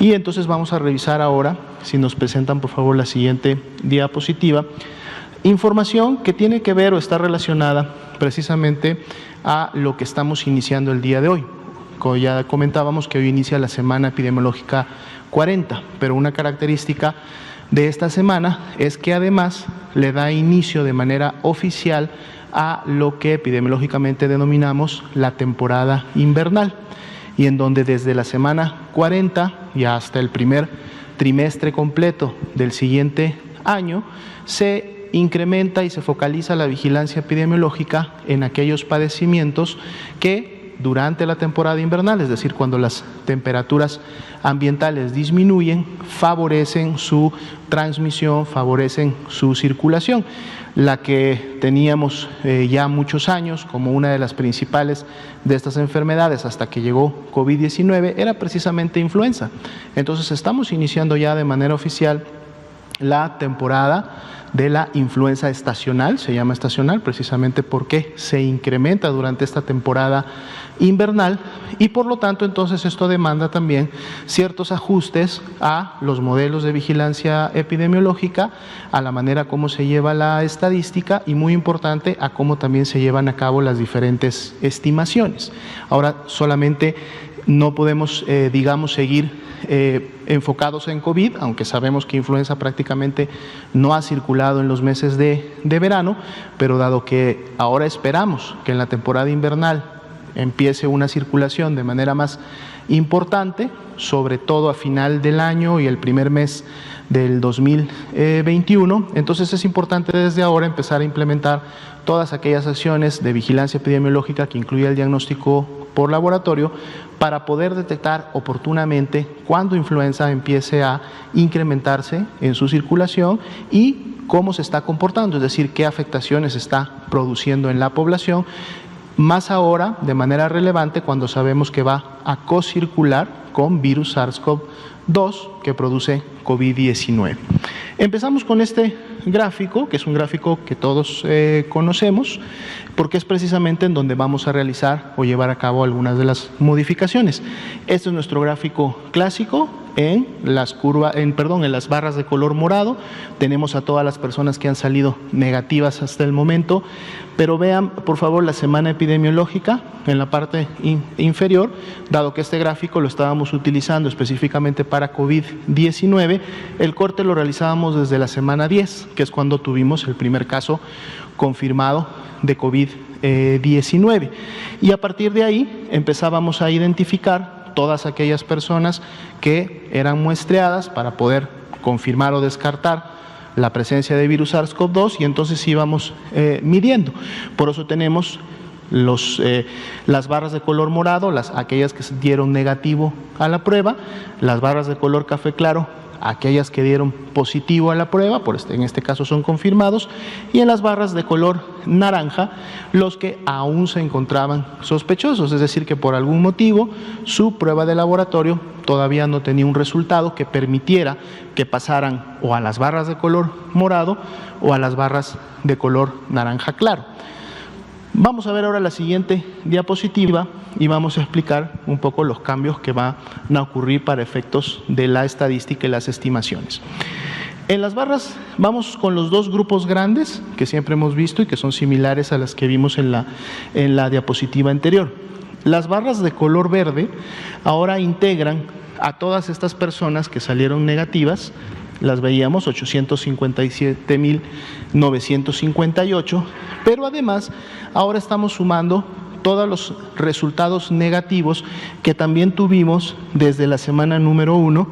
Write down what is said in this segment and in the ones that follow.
Y entonces vamos a revisar ahora, si nos presentan por favor la siguiente diapositiva, información que tiene que ver o está relacionada precisamente a lo que estamos iniciando el día de hoy. Como ya comentábamos que hoy inicia la semana epidemiológica 40, pero una característica de esta semana es que además le da inicio de manera oficial a lo que epidemiológicamente denominamos la temporada invernal, y en donde desde la semana 40 y hasta el primer trimestre completo del siguiente año se incrementa y se focaliza la vigilancia epidemiológica en aquellos padecimientos que durante la temporada invernal, es decir, cuando las temperaturas ambientales disminuyen, favorecen su transmisión, favorecen su circulación. La que teníamos ya muchos años como una de las principales de estas enfermedades hasta que llegó COVID-19 era precisamente influenza. Entonces estamos iniciando ya de manera oficial la temporada de la influenza estacional, se llama estacional precisamente porque se incrementa durante esta temporada invernal, y por lo tanto entonces esto demanda también ciertos ajustes a los modelos de vigilancia epidemiológica, a la manera como se lleva la estadística y, muy importante, a cómo también se llevan a cabo las diferentes estimaciones. Ahora solamente no podemos, digamos, seguir enfocados en COVID, aunque sabemos que influenza prácticamente no ha circulado en los meses de verano, pero dado que ahora esperamos que en la temporada invernal empiece una circulación de manera más importante, sobre todo a final del año y el primer mes del 2021, entonces es importante desde ahora empezar a implementar todas aquellas acciones de vigilancia epidemiológica que incluye el diagnóstico por laboratorio para poder detectar oportunamente cuando influenza empiece a incrementarse en su circulación y cómo se está comportando, es decir, qué afectaciones está produciendo en la población, más ahora de manera relevante cuando sabemos que va a cocircular con virus SARS-CoV-2 que produce COVID-19. Empezamos con este gráfico, que es un gráfico que todos conocemos, porque es precisamente en donde vamos a realizar o llevar a cabo algunas de las modificaciones. Este es nuestro gráfico clásico. En las barras de color morado tenemos a todas las personas que han salido negativas hasta el momento, pero vean por favor la semana epidemiológica en la parte inferior, dado que este gráfico lo estábamos utilizando específicamente para COVID-19, el corte lo realizábamos desde la semana 10, que es cuando tuvimos el primer caso confirmado de COVID-19, y a partir de ahí empezábamos a identificar todas aquellas personas que eran muestreadas para poder confirmar o descartar la presencia de virus SARS-CoV-2, y entonces íbamos midiendo. Por eso tenemos las barras de color morado, aquellas que dieron negativo a la prueba, las barras de color café claro, aquellas que dieron positivo a la prueba, en este caso son confirmados, y en las barras de color naranja, los que aún se encontraban sospechosos, es decir, que por algún motivo su prueba de laboratorio todavía no tenía un resultado que permitiera que pasaran o a las barras de color morado o a las barras de color naranja claro. Vamos a ver ahora la siguiente diapositiva y vamos a explicar un poco los cambios que van a ocurrir para efectos de la estadística y las estimaciones. En las barras vamos con los dos grupos grandes que siempre hemos visto y que son similares a las que vimos en la diapositiva anterior. Las barras de color verde ahora integran a todas estas personas que salieron negativas. Las veíamos 857.958, pero además ahora estamos sumando todos los resultados negativos que también tuvimos desde la semana número 1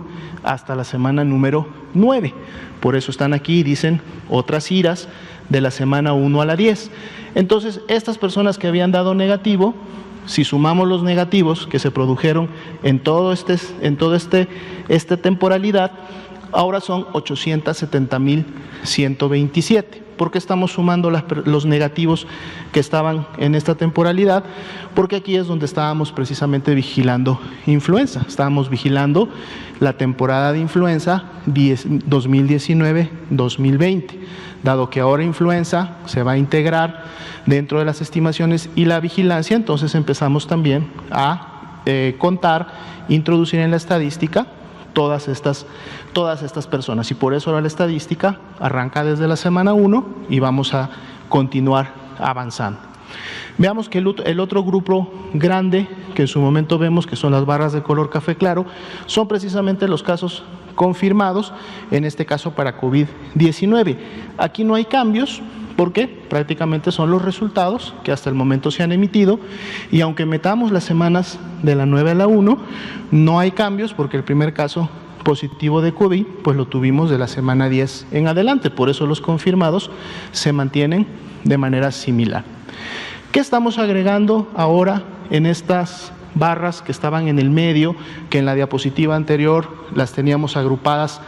hasta la semana número 9. Por eso están aquí y dicen otras iras de la semana 1 a la 10. Entonces, estas personas que habían dado negativo, si sumamos los negativos que se produjeron en toda esta temporalidad, ahora son 870.127. ¿Por qué estamos sumando los negativos que estaban en esta temporalidad? Porque aquí es donde estábamos precisamente vigilando influenza. Estábamos vigilando la temporada de influenza 2019-2020. Dado que ahora influenza se va a integrar dentro de las estimaciones y la vigilancia, entonces empezamos también a contar, introducir en la estadística todas estas personas. Y por eso ahora la estadística arranca desde la semana 1 y vamos a continuar avanzando. Veamos que el otro grupo grande que en su momento vemos, que son las barras de color café claro, son precisamente los casos confirmados, en este caso para COVID-19. Aquí no hay cambios, porque prácticamente son los resultados que hasta el momento se han emitido, y aunque metamos las semanas de la 9 a la 1, no hay cambios porque el primer caso positivo de COVID pues lo tuvimos de la semana 10 en adelante, por eso los confirmados se mantienen de manera similar. ¿Qué estamos agregando ahora en estas barras que estaban en el medio, que en la diapositiva anterior las teníamos agrupadas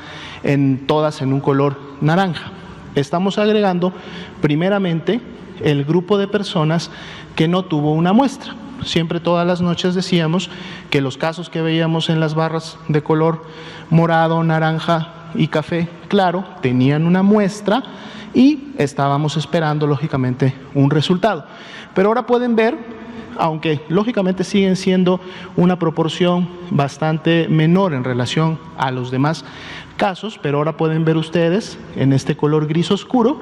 todas en un color naranja? Estamos agregando primeramente el grupo de personas que no tuvo una muestra. Siempre todas las noches decíamos que los casos que veíamos en las barras de color morado, naranja y café claro tenían una muestra y estábamos esperando lógicamente un resultado. Pero ahora pueden ver, aunque lógicamente siguen siendo una proporción bastante menor en relación a los demás casos, pero ahora pueden ver ustedes en este color gris oscuro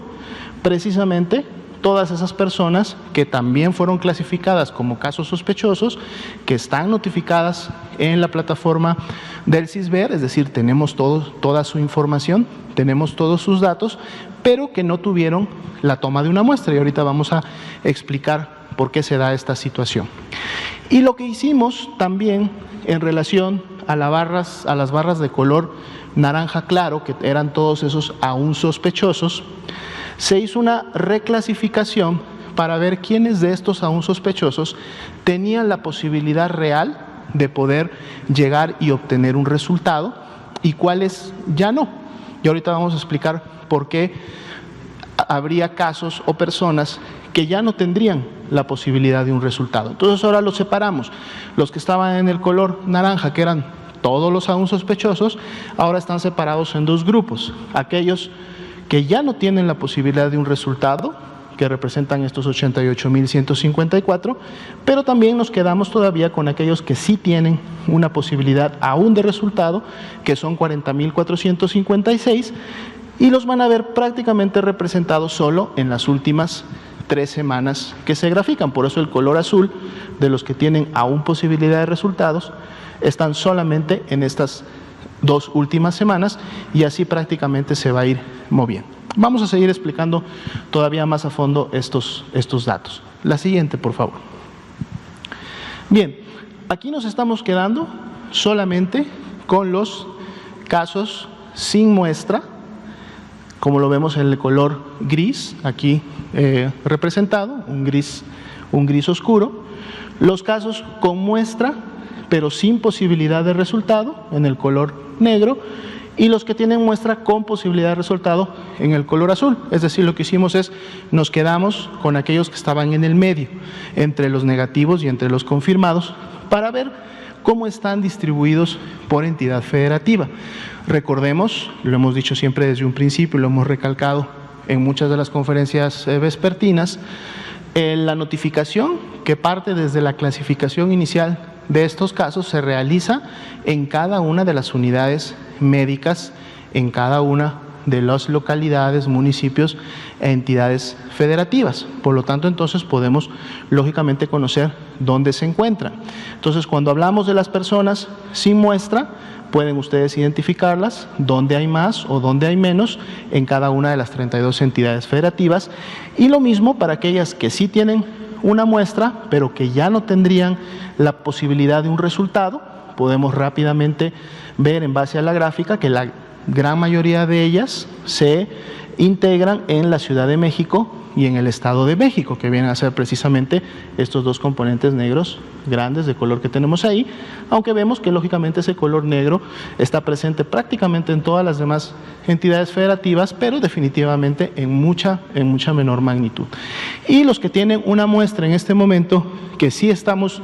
precisamente todas esas personas que también fueron clasificadas como casos sospechosos, que están notificadas en la plataforma del CISBER, es decir, tenemos toda su información, tenemos todos sus datos, pero que no tuvieron la toma de una muestra, y ahorita vamos a explicar por qué se da esta situación. Y lo que hicimos también en relación a las barras de color naranja claro, que eran todos esos aún sospechosos, se hizo una reclasificación para ver quiénes de estos aún sospechosos tenían la posibilidad real de poder llegar y obtener un resultado y cuáles ya no. Y ahorita vamos a explicar por qué habría casos o personas que ya no tendrían la posibilidad de un resultado. Entonces ahora los separamos. Los que estaban en el color naranja, que eran todos los aún sospechosos, ahora están separados en dos grupos. Aquellos que ya no tienen la posibilidad de un resultado, que representan estos 88.154, pero también nos quedamos todavía con aquellos que sí tienen una posibilidad aún de resultado, que son 40.456, y los van a ver prácticamente representados solo en las últimas 3 semanas que se grafican. Por eso el color azul de los que tienen aún posibilidad de resultados están solamente en estas 2 últimas semanas, y así prácticamente se va a ir moviendo. Vamos a seguir explicando todavía más a fondo estos datos. La siguiente, por favor. Bien, aquí nos estamos quedando solamente con los casos sin muestra, como lo vemos en el color gris, aquí representado, un gris oscuro. Los casos con muestra, pero sin posibilidad de resultado, en el color negro, y los que tienen muestra con posibilidad de resultado en el color azul. Es decir, lo que hicimos es, nos quedamos con aquellos que estaban en el medio, entre los negativos y entre los confirmados, para ver cómo están distribuidos por entidad federativa. Recordemos, lo hemos dicho siempre desde un principio, lo hemos recalcado en muchas de las conferencias vespertinas, la notificación que parte desde la clasificación inicial de estos casos se realiza en cada una de las unidades médicas, en cada una de las localidades, municipios e entidades federativas. Por lo tanto, entonces podemos lógicamente conocer dónde se encuentran. Entonces, cuando hablamos de las personas sin muestra, pueden ustedes identificarlas, dónde hay más o dónde hay menos en cada una de las 32 entidades federativas, y lo mismo para aquellas que sí tienen una muestra, pero que ya no tendrían la posibilidad de un resultado. Podemos rápidamente ver en base a la gráfica que la gran mayoría de ellas se integran en la Ciudad de México y en el Estado de México, que vienen a ser precisamente estos dos componentes negros grandes de color que tenemos ahí, aunque vemos que lógicamente ese color negro está presente prácticamente en todas las demás entidades federativas, pero definitivamente en mucha menor magnitud. Y los que tienen una muestra en este momento, que sí estamos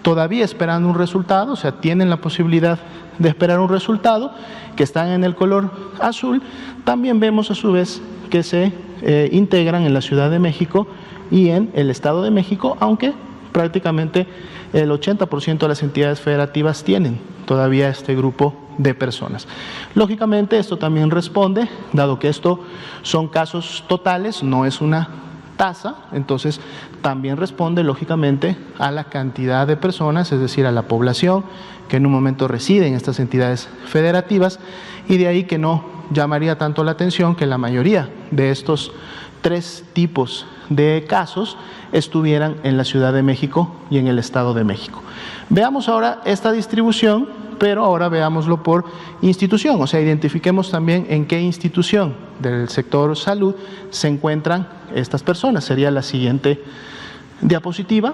todavía esperando un resultado, o sea, tienen la posibilidad de esperar un resultado, que están en el color azul, también vemos a su vez que se integran en la Ciudad de México y en el Estado de México, aunque prácticamente el 80% de las entidades federativas tienen todavía este grupo de personas. Lógicamente, esto también responde, dado que esto son casos totales, no es una tasa, entonces también responde lógicamente a la cantidad de personas, es decir, a la población que en un momento reside en estas entidades federativas, y de ahí que no llamaría tanto la atención que la mayoría de estos tres tipos de casos estuvieran en la Ciudad de México y en el Estado de México. Veamos ahora esta distribución, pero ahora veámoslo por institución, o sea, identifiquemos también en qué institución del sector salud se encuentran estas personas. Sería la siguiente diapositiva.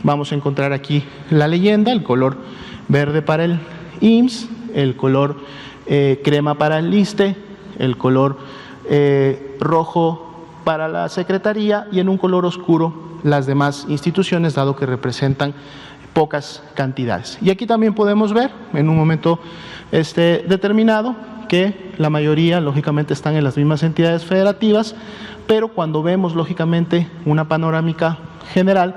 Vamos a encontrar aquí la leyenda, el color verde para el IMSS, el color crema para el ISSSTE, el color rojo para la Secretaría y en un color oscuro las demás instituciones, dado que representan pocas cantidades. Y aquí también podemos ver en un momento determinado que la mayoría lógicamente están en las mismas entidades federativas, pero cuando vemos lógicamente una panorámica general,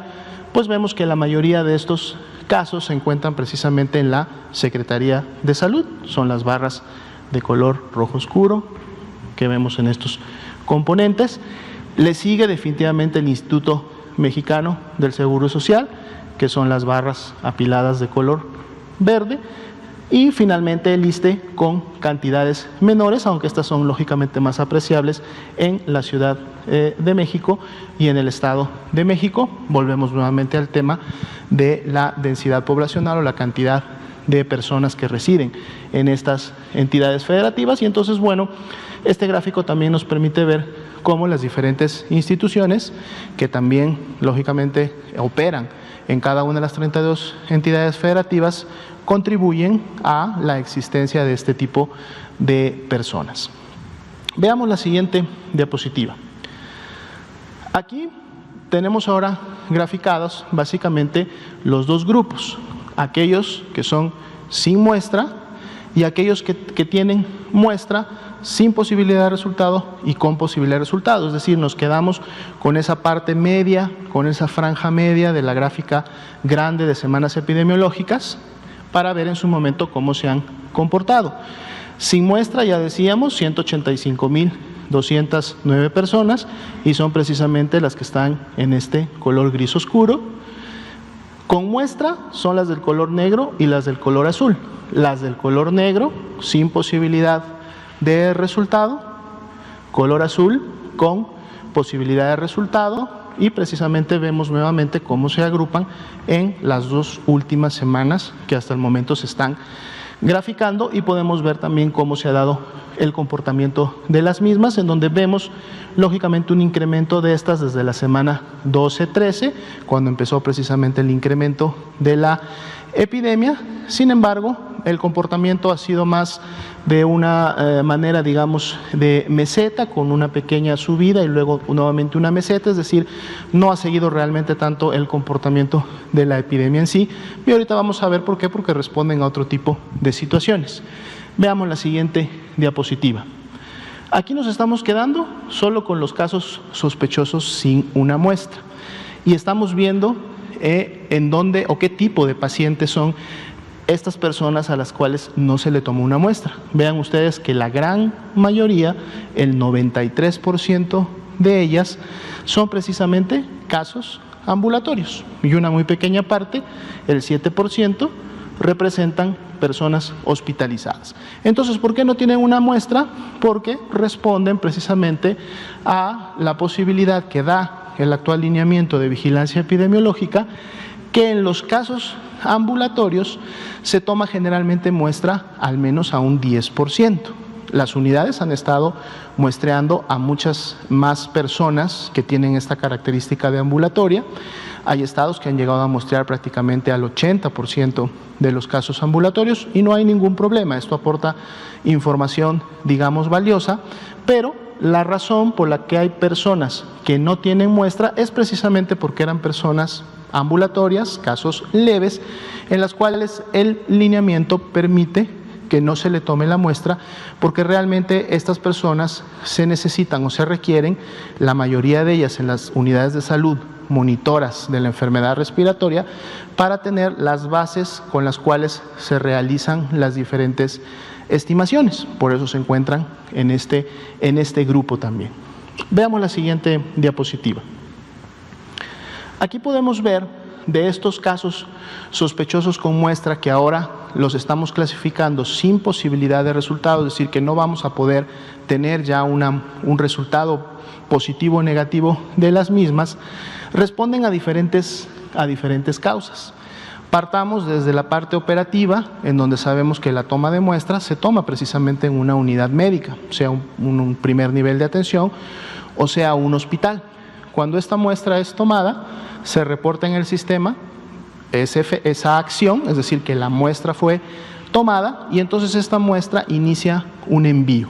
pues vemos que la mayoría de estos casos se encuentran precisamente en la Secretaría de Salud. Son las barras de color rojo oscuro que vemos en estos componentes. Le sigue definitivamente el Instituto Mexicano del Seguro Social, que son las barras apiladas de color verde, y finalmente el ISSSTE con cantidades menores, aunque estas son lógicamente más apreciables en la Ciudad de México y en el Estado de México. Volvemos nuevamente al tema de la densidad poblacional o la cantidad de personas que residen en estas entidades federativas. Y entonces, bueno, este gráfico también nos permite ver cómo las diferentes instituciones que también lógicamente operan en cada una de las 32 entidades federativas contribuyen a la existencia de este tipo de personas. Veamos la siguiente diapositiva. Aquí tenemos ahora graficados básicamente los dos grupos, aquellos que son sin muestra y aquellos que tienen muestra sin posibilidad de resultado y con posibilidad de resultado. Es decir, nos quedamos con esa parte media, con esa franja media de la gráfica grande de semanas epidemiológicas para ver en su momento cómo se han comportado. Sin muestra, ya decíamos, 185.209 personas y son precisamente las que están en este color gris oscuro. Con muestra son las del color negro y las del color azul. Las del color negro sin posibilidad de resultado, color azul con posibilidad de resultado, y precisamente vemos nuevamente cómo se agrupan en las dos últimas semanas que hasta el momento se están graficando, y podemos ver también cómo se ha dado el comportamiento de las mismas, en donde vemos lógicamente un incremento de estas desde la semana 12-13, cuando empezó precisamente el incremento de la epidemia. Sin embargo, el comportamiento ha sido más de una manera, digamos, de meseta, con una pequeña subida y luego nuevamente una meseta, es decir, no ha seguido realmente tanto el comportamiento de la epidemia en sí. Y ahorita vamos a ver por qué, porque responden a otro tipo de situaciones. Veamos la siguiente diapositiva. Aquí nos estamos quedando solo con los casos sospechosos sin una muestra, y estamos viendo en dónde o qué tipo de pacientes son estas personas a las cuales no se le tomó una muestra. Vean ustedes que la gran mayoría, el 93% de ellas, son precisamente casos ambulatorios, y una muy pequeña parte, el 7%, representan personas hospitalizadas. Entonces, ¿por qué no tienen una muestra? Porque responden precisamente a la posibilidad que da el actual lineamiento de vigilancia epidemiológica, que en los casos ambulatorios se toma generalmente muestra al menos a un 10%. Las unidades han estado muestreando a muchas más personas que tienen esta característica de ambulatoria. Hay estados que han llegado a muestrear prácticamente al 80% de los casos ambulatorios, y no hay ningún problema. Esto aporta información, digamos, valiosa, pero la razón por la que hay personas que no tienen muestra es precisamente porque eran personas ambulatorias, casos leves, en las cuales el lineamiento permite que no se le tome la muestra, porque realmente estas personas se necesitan o se requieren, la mayoría de ellas en las unidades de salud monitoras de la enfermedad respiratoria para tener las bases con las cuales se realizan las diferentes estimaciones. Por eso se encuentran en este grupo también. Veamos la siguiente diapositiva. Aquí podemos ver de estos casos sospechosos con muestra que ahora los estamos clasificando sin posibilidad de resultado, es decir, que no vamos a poder tener ya un resultado positivo o negativo de las mismas, responden a diferentes causas. Partamos desde la parte operativa, en donde sabemos que la toma de muestras se toma precisamente en una unidad médica, sea un primer nivel de atención o sea un hospital. Cuando esta muestra es tomada, se reporta en el sistema esa acción, es decir, que la muestra fue tomada y entonces esta muestra inicia un envío.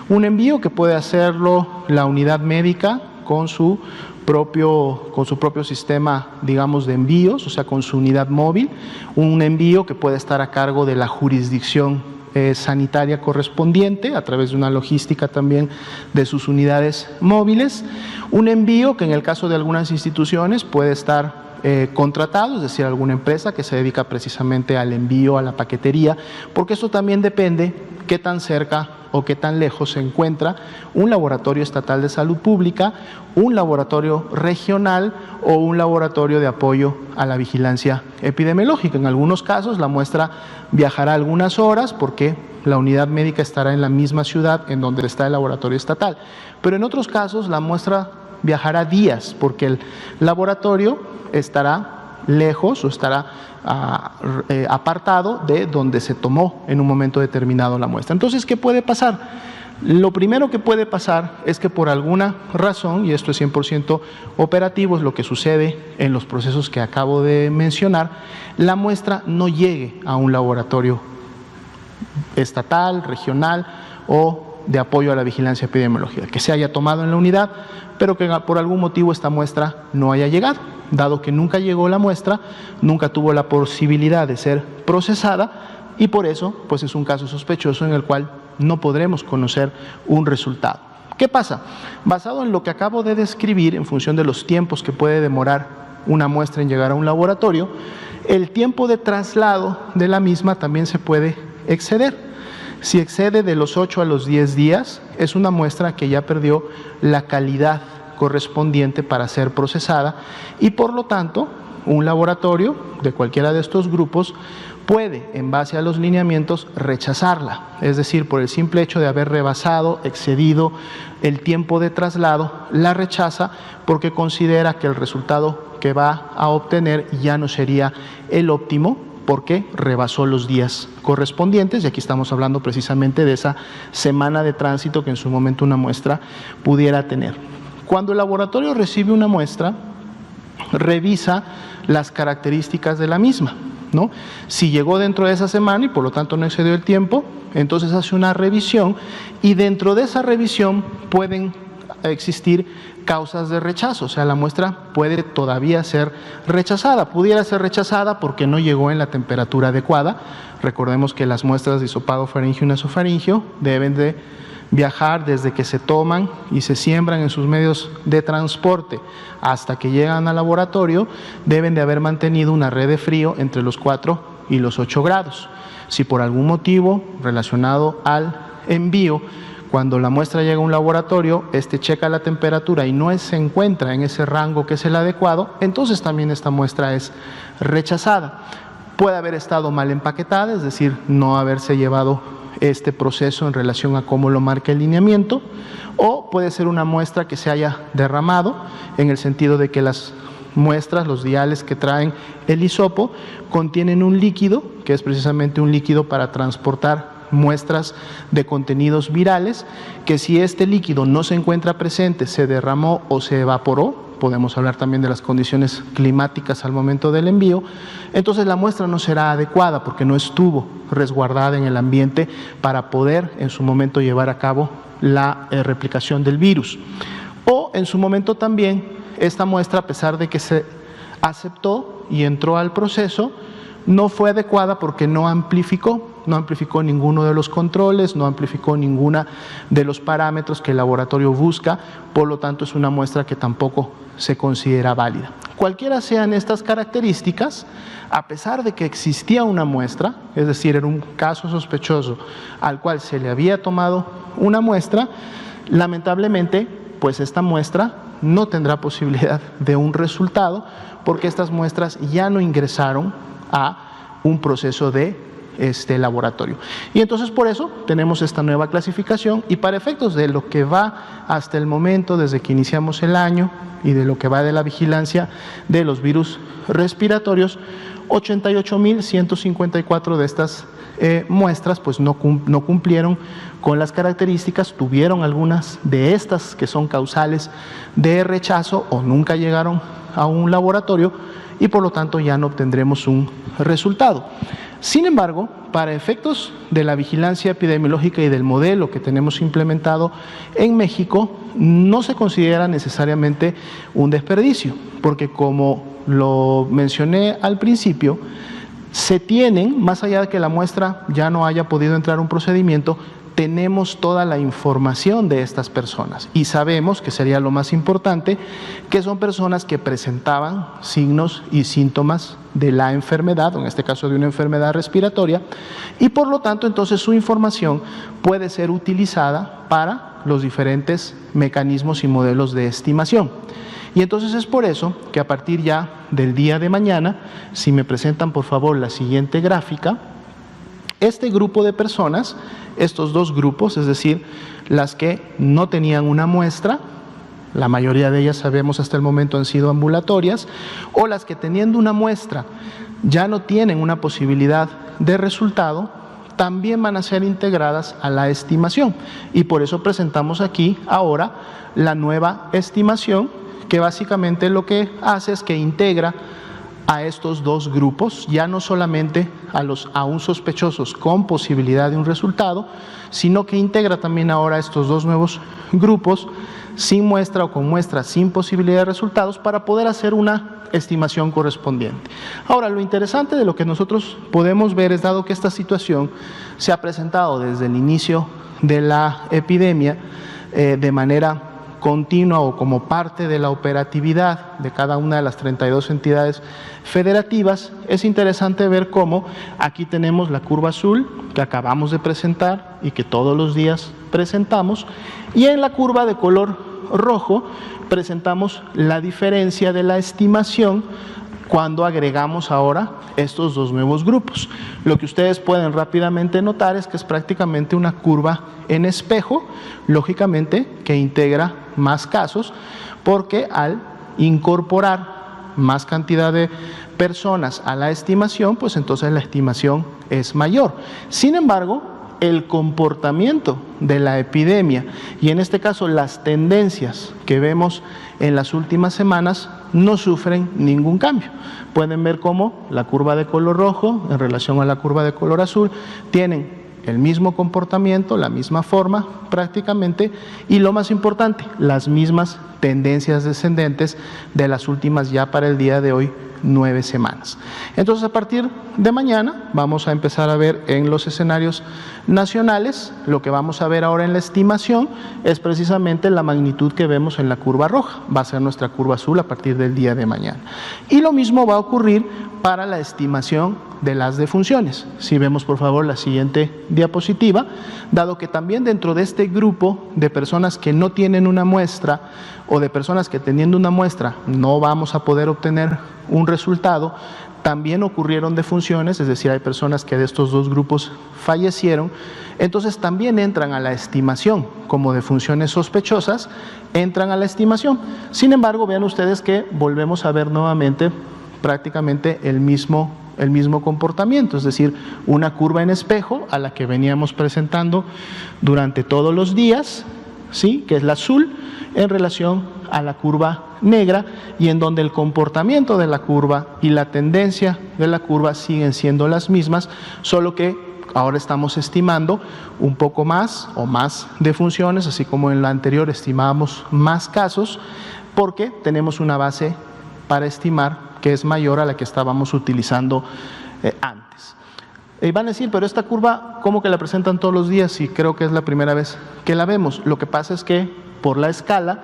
Un envío que puede hacerlo la unidad médica con su propio sistema, digamos, de envíos, o sea, con su unidad móvil, un envío que puede estar a cargo de la jurisdicción sanitaria correspondiente a través de una logística también de sus unidades móviles, un envío que en el caso de algunas instituciones puede estar contratado, es decir, alguna empresa que se dedica precisamente al envío, a la paquetería, porque eso también depende qué tan cerca o qué tan lejos se encuentra un laboratorio estatal de salud pública, un laboratorio regional o un laboratorio de apoyo a la vigilancia epidemiológica. En algunos casos la muestra viajará algunas horas porque la unidad médica estará en la misma ciudad en donde está el laboratorio estatal, pero en otros casos la muestra viajará días porque el laboratorio estará lejos o estará apartado de donde se tomó en un momento determinado la muestra. Entonces, ¿qué puede pasar? Lo primero que puede pasar es que por alguna razón, y esto es 100% operativo, es lo que sucede en los procesos que acabo de mencionar, la muestra no llegue a un laboratorio estatal, regional o de apoyo a la vigilancia epidemiológica, que se haya tomado en la unidad, pero que por algún motivo esta muestra no haya llegado. Dado que nunca llegó la muestra, nunca tuvo la posibilidad de ser procesada y por eso pues es un caso sospechoso en el cual no podremos conocer un resultado. ¿Qué pasa? Basado en lo que acabo de describir, en función de los tiempos que puede demorar una muestra en llegar a un laboratorio, el tiempo de traslado de la misma también se puede exceder. Si excede de los 8 a los 10 días, es una muestra que ya perdió la calidad correspondiente para ser procesada y por lo tanto un laboratorio de cualquiera de estos grupos puede, en base a los lineamientos, rechazarla, es decir, por el simple hecho de haber rebasado, excedido el tiempo de traslado, la rechaza porque considera que el resultado que va a obtener ya no sería el óptimo porque rebasó los días correspondientes, y aquí estamos hablando precisamente de esa semana de tránsito que en su momento una muestra pudiera tener. Cuando el laboratorio recibe una muestra, revisa las características de la misma, ¿no? Si llegó dentro de esa semana y por lo tanto no excedió el tiempo, entonces hace una revisión y dentro de esa revisión pueden existir causas de rechazo, o sea, la muestra puede todavía ser rechazada, pudiera ser rechazada porque no llegó en la temperatura adecuada. Recordemos que las muestras de hisopado faríngeo y nasofaríngeo deben de viajar desde que se toman y se siembran en sus medios de transporte hasta que llegan al laboratorio, deben de haber mantenido una red de frío entre los 4 y los 8 grados. Si por algún motivo relacionado al envío, cuando la muestra llega a un laboratorio, checa la temperatura y no se encuentra en ese rango que es el adecuado, entonces también esta muestra es rechazada. Puede haber estado mal empaquetada, es decir, no haberse llevado este proceso en relación a cómo lo marca el lineamiento, o puede ser una muestra que se haya derramado, en el sentido de que las muestras, los diales que traen el hisopo, contienen un líquido, que es precisamente un líquido para transportar muestras de contenidos virales, que si este líquido no se encuentra presente, se derramó o se evaporó, podemos hablar también de las condiciones climáticas al momento del envío, entonces la muestra no será adecuada porque no estuvo resguardada en el ambiente para poder en su momento llevar a cabo la replicación del virus. O en su momento también esta muestra, a pesar de que se aceptó y entró al proceso, no fue adecuada porque no amplificó ninguno de los controles, no amplificó ninguno de los parámetros que el laboratorio busca, por lo tanto es una muestra que tampoco se considera válida. Cualquiera sean estas características, a pesar de que existía una muestra, es decir, era un caso sospechoso al cual se le había tomado una muestra, lamentablemente, pues esta muestra no tendrá posibilidad de un resultado porque estas muestras ya no ingresaron a un proceso de laboratorio. Y entonces por eso tenemos esta nueva clasificación y para efectos de lo que va hasta el momento, desde que iniciamos el año y de lo que va de la vigilancia de los virus respiratorios, 88.154 de estas muestras pues no cumplieron con las características, tuvieron algunas de estas que son causales de rechazo o nunca llegaron a un laboratorio y por lo tanto ya no obtendremos un resultado. Sin embargo, para efectos de la vigilancia epidemiológica y del modelo que tenemos implementado en México, no se considera necesariamente un desperdicio, porque como lo mencioné al principio, se tienen, más allá de que la muestra ya no haya podido entrar a un procedimiento, tenemos toda la información de estas personas y sabemos, que sería lo más importante, que son personas que presentaban signos y síntomas de la enfermedad, o en este caso de una enfermedad respiratoria, y por lo tanto entonces su información puede ser utilizada para los diferentes mecanismos y modelos de estimación. Y entonces es por eso que a partir ya del día de mañana, si me presentan por favor la siguiente gráfica, este grupo de personas, estos dos grupos, es decir, las que no tenían una muestra, la mayoría de ellas sabemos hasta el momento han sido ambulatorias, o las que teniendo una muestra ya no tienen una posibilidad de resultado, también van a ser integradas a la estimación. Y por eso presentamos aquí ahora la nueva estimación, que básicamente lo que hace es que integra a estos dos grupos, ya no solamente a los aún sospechosos con posibilidad de un resultado, sino que integra también ahora a estos dos nuevos grupos sin muestra o con muestra sin posibilidad de resultados para poder hacer una estimación correspondiente. Ahora, lo interesante de lo que nosotros podemos ver es, dado que esta situación se ha presentado desde el inicio de la epidemia de manera continua o como parte de la operatividad de cada una de las 32 entidades federativas, es interesante ver cómo aquí tenemos la curva azul que acabamos de presentar y que todos los días presentamos, y en la curva de color rojo presentamos la diferencia de la estimación cuando agregamos ahora estos dos nuevos grupos. Lo que ustedes pueden rápidamente notar es que es prácticamente una curva en espejo, lógicamente que integra más casos, porque al incorporar más cantidad de personas a la estimación, pues entonces la estimación es mayor. Sin embargo, el comportamiento de la epidemia y en este caso las tendencias que vemos en las últimas semanas no sufren ningún cambio. Pueden ver cómo la curva de color rojo en relación a la curva de color azul tienen el mismo comportamiento, la misma forma prácticamente, y lo más importante, las mismas tendencias descendentes de las últimas ya para el día de hoy 9 semanas. Entonces, a partir de mañana vamos a empezar a ver en los escenarios nacionales, lo que vamos a ver ahora en la estimación es precisamente la magnitud que vemos en la curva roja, va a ser nuestra curva azul a partir del día de mañana. Y lo mismo va a ocurrir para la estimación de las defunciones. Si vemos por favor la siguiente diapositiva, dado que también dentro de este grupo de personas que no tienen una muestra o de personas que teniendo una muestra no vamos a poder obtener un resultado, también ocurrieron defunciones, es decir, hay personas que de estos dos grupos fallecieron, entonces también entran a la estimación como defunciones sospechosas, entran a la estimación. Sin embargo, vean ustedes que volvemos a ver nuevamente prácticamente el mismo comportamiento, es decir, una curva en espejo a la que veníamos presentando durante todos los días, ¿sí?, que es la azul, en relación a la curva negra, y en donde el comportamiento de la curva y la tendencia de la curva siguen siendo las mismas, solo que ahora estamos estimando un poco más o más defunciones, así como en la anterior estimábamos más casos, porque tenemos una base para estimar que es mayor a la que estábamos utilizando antes. Y van a decir, pero esta curva, ¿cómo que la presentan todos los días? Y creo que es la primera vez que la vemos. Lo que pasa es que por la escala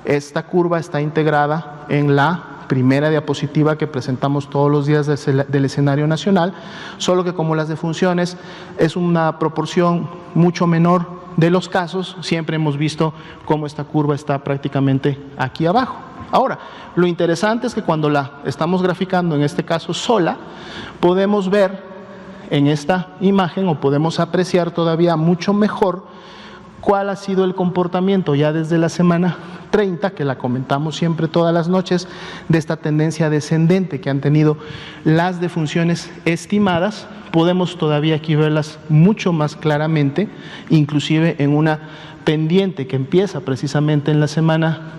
Esta curva está integrada en la primera diapositiva que presentamos todos los días del escenario nacional, solo que como las defunciones es una proporción mucho menor de los casos, siempre hemos visto cómo esta curva está prácticamente aquí abajo. Ahora, lo interesante es que cuando la estamos graficando, en este caso sola, podemos ver en esta imagen o podemos apreciar todavía mucho mejor cuál ha sido el comportamiento ya desde la semana 30, que la comentamos siempre todas las noches, de esta tendencia descendente que han tenido las defunciones estimadas. Podemos todavía aquí verlas mucho más claramente, inclusive en una pendiente que empieza precisamente en la semana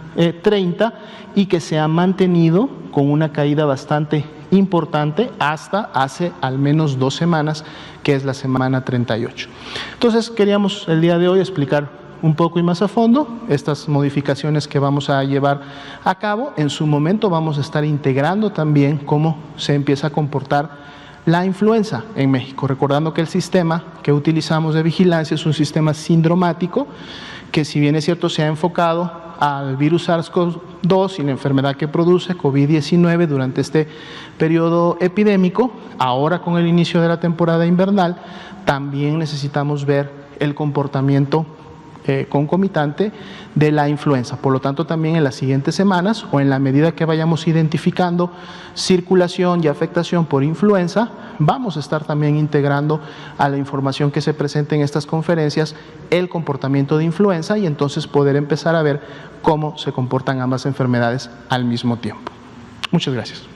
30 y que se ha mantenido con una caída bastante importante hasta hace al menos 2 semanas, que es la semana 38. Entonces queríamos el día de hoy explicar un poco y más a fondo estas modificaciones que vamos a llevar a cabo. En su momento vamos a estar integrando también cómo se empieza a comportar la influenza en México, recordando que el sistema que utilizamos de vigilancia es un sistema sindromático que, si bien es cierto, se ha enfocado al virus SARS-CoV-2 y la enfermedad que produce, COVID-19, durante este periodo epidémico. Ahora, con el inicio de la temporada invernal, también necesitamos ver el comportamiento concomitante de la influenza. Por lo tanto, también en las siguientes semanas o en la medida que vayamos identificando circulación y afectación por influenza, vamos a estar también integrando a la información que se presente en estas conferencias el comportamiento de influenza y entonces poder empezar a ver cómo se comportan ambas enfermedades al mismo tiempo. Muchas gracias.